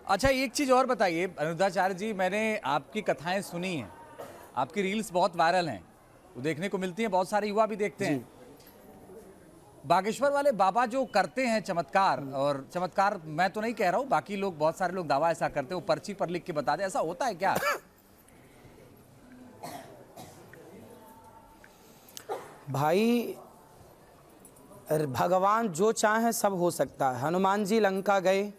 अच्छा, एक चीज़ और बताइए अनुराधाचार्य जी, मैंने आपकी कथाएं सुनी हैं, आपकी रील्स बहुत वायरल हैं, वो देखने को मिलती हैं, बहुत सारे युवा भी देखते हैं। बागेश्वर वाले बाबा जो करते हैं चमत्कार, और चमत्कार मैं तो नहीं कह रहा हूँ, बाकी लोग, बहुत सारे लोग दावा ऐसा करते हैं, वो पर्ची पर लिख के बता दे, ऐसा होता है क्या? भाई भगवान जो चाहे सब हो सकता है। हनुमान जी लंका गए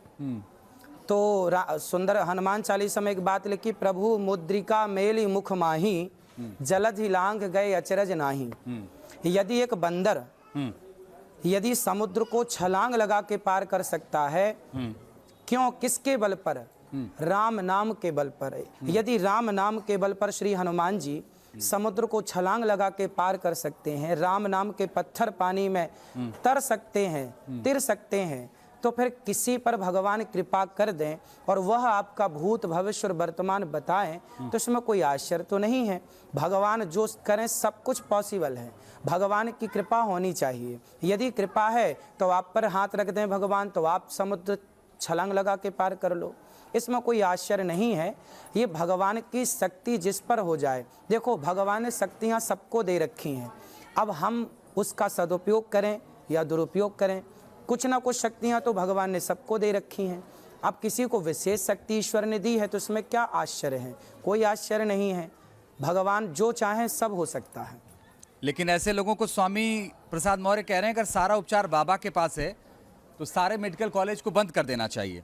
तो सुंदर हनुमान चालीसा में एक बात लिखी, प्रभु मुद्रिका मेली मुख माही, जलधि लांघ गए अचरज नाही। यदि एक बंदर यदि समुद्र को छलांग लगा के पार कर सकता है, क्यों, किसके बल पर? राम नाम के बल पर। यदि राम नाम के बल पर श्री हनुमान जी समुद्र को छलांग लगा के पार कर सकते हैं, राम नाम के पत्थर पानी में तर सकते हैं, तिर सकते हैं, तो फिर किसी पर भगवान कृपा कर दें और वह आपका भूत भविष्य और वर्तमान बताएं, तो इसमें कोई आश्चर्य तो नहीं है। भगवान जो करें सब कुछ पॉसिबल है, भगवान की कृपा होनी चाहिए। यदि कृपा है तो आप पर हाथ रख दें भगवान, तो आप समुद्र छलांग लगा के पार कर लो, इसमें कोई आश्चर्य नहीं है। ये भगवान की शक्ति जिस पर हो जाए। देखो, भगवान ने शक्तियाँ सबको दे रखी हैं, अब हम उसका सदुपयोग करें या दुरुपयोग करें, कुछ ना कुछ शक्तियाँ तो भगवान ने सबको दे रखी हैं। अब किसी को विशेष शक्ति ईश्वर ने दी है तो इसमें क्या आश्चर्य है? कोई आश्चर्य नहीं है, भगवान जो चाहे सब हो सकता है। लेकिन ऐसे लोगों को स्वामी प्रसाद मौर्य कह रहे हैं, अगर सारा उपचार बाबा के पास है तो सारे मेडिकल कॉलेज को बंद कर देना चाहिए।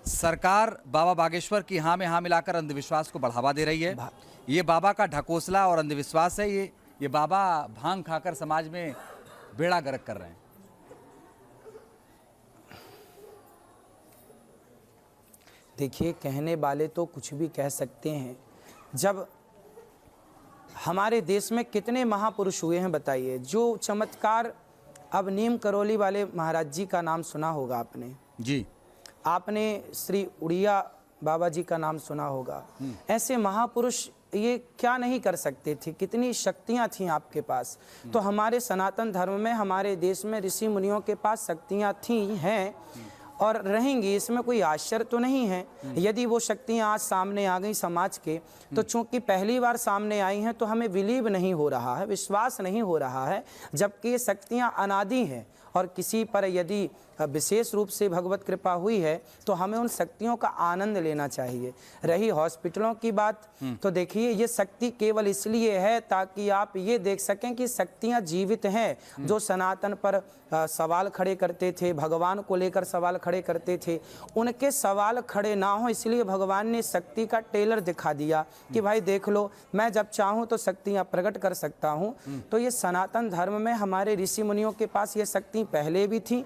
सरकार बाबा बागेश्वर की हाँ में हाँ मिलाकर अंधविश्वास को बढ़ावा दे रही है। ये बाबा का ढकोसला और अंधविश्वास है। ये बाबा भांग खाकर समाज में बेड़ा गर्क कर रहे हैं। देखिए, कहने वाले तो कुछ भी कह सकते हैं। जब हमारे देश में कितने महापुरुष हुए हैं बताइए, जो चमत्कार, अब नीम करौली वाले महाराज जी का नाम सुना होगा आपने जी, आपने श्री उड़िया बाबा जी का नाम सुना होगा। ऐसे महापुरुष ये क्या नहीं कर सकते थे? कितनी शक्तियां थीं आपके पास। तो हमारे सनातन धर्म में, हमारे देश में ऋषि मुनियों के पास शक्तियां थी, हैं और रहेंगी, इसमें कोई आश्चर्य तो नहीं है। यदि वो शक्तियां आज सामने आ गई समाज के, तो चूंकि पहली बार सामने आई हैं तो हमें बिलीव नहीं हो रहा है, विश्वास नहीं हो रहा है, जबकि ये शक्तियां अनादि हैं। और किसी पर यदि विशेष रूप से भगवत कृपा हुई है तो हमें उन शक्तियों का आनंद लेना चाहिए। रही हॉस्पिटलों की बात, तो देखिए, ये शक्ति केवल इसलिए है ताकि आप ये देख सकें कि शक्तियां जीवित हैं। जो सनातन पर सवाल खड़े करते थे, भगवान को लेकर सवाल खड़े करते थे, उनके सवाल खड़े ना हो, इसलिए भगवान ने शक्ति का टेलर दिखा दिया कि भाई देख लो, मैं जब चाहूँ तो शक्तियाँ प्रकट कर सकता हूँ। तो ये सनातन धर्म में हमारे ऋषि मुनियों के पास ये शक्ति पहले भी थी,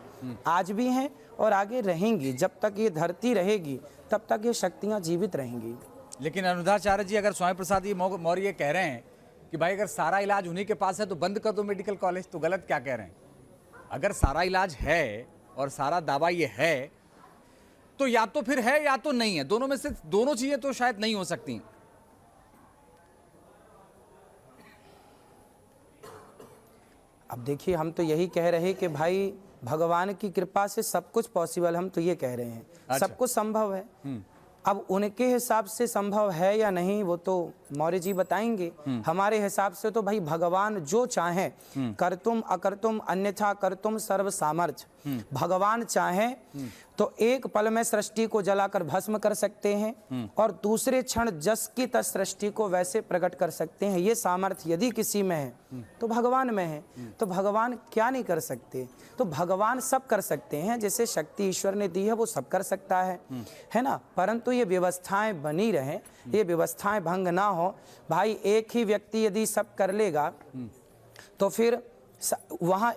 आज भी हैं और आगे रहेंगी। जब तक ये धरती रहेगी तब तक ये शक्तियाँ जीवित रहेंगी। लेकिन अनुराधाचार्य जी, अगर स्वामी प्रसाद मौर्य ये कह रहे हैं कि भाई अगर सारा इलाज उन्हीं के पास है तो बंद कर दो मेडिकल कॉलेज, तो गलत क्या कह रहे हैं? अगर सारा इलाज है और सारा दावा ये है, तो या तो फिर है या तो नहीं है, दोनों में से दोनों चीजें तो शायद नहीं हो सकती। अब देखिए, हम तो यही कह रहे हैं कि भाई भगवान की कृपा से सब कुछ पॉसिबल, हम तो ये कह रहे हैं। अच्छा। सब कुछ संभव है। अब उनके हिसाब से संभव है या नहीं वो तो मौर्य जी बताएंगे। हमारे हिसाब से तो भाई भगवान जो चाहे, करतुम अकर्तुम अन्यथा करतुम सर्व सामर्थ्य। भगवान चाहे तो एक पल में सृष्टि को जलाकर भस्म कर सकते हैं और दूसरे क्षण जस की तस सृष्टि को वैसे प्रकट कर सकते हैं। ये सामर्थ्य यदि किसी में है तो भगवान में है। तो भगवान क्या नहीं कर सकते? तो भगवान सब कर सकते हैं, जैसे शक्ति ईश्वर ने दी है वो सब कर सकता है ना। परंतु ये व्यवस्थाएं बनी रहें, ये व्यवस्थाएं भंग ना हो। भाई एक ही व्यक्ति यदि सब कर लेगा तो फिर वहाँ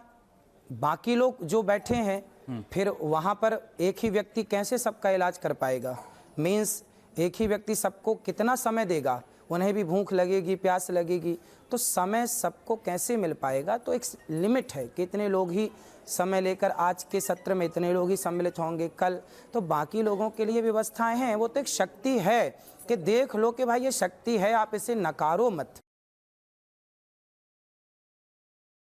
बाकी लोग जो बैठे हैं, फिर वहाँ पर एक ही व्यक्ति कैसे सबका इलाज कर पाएगा? मीन्स एक ही व्यक्ति सबको कितना समय देगा? उन्हें भी भूख लगेगी, प्यास लगेगी, तो समय सबको कैसे मिल पाएगा? तो एक लिमिट है कि इतने लोग ही समय लेकर, आज के सत्र में इतने लोग ही सम्मिलित होंगे, कल तो बाकी लोगों के लिए व्यवस्थाएं हैं। वो तो एक शक्ति है कि देख लो कि भाई ये शक्ति है, आप इसे नकारो मत।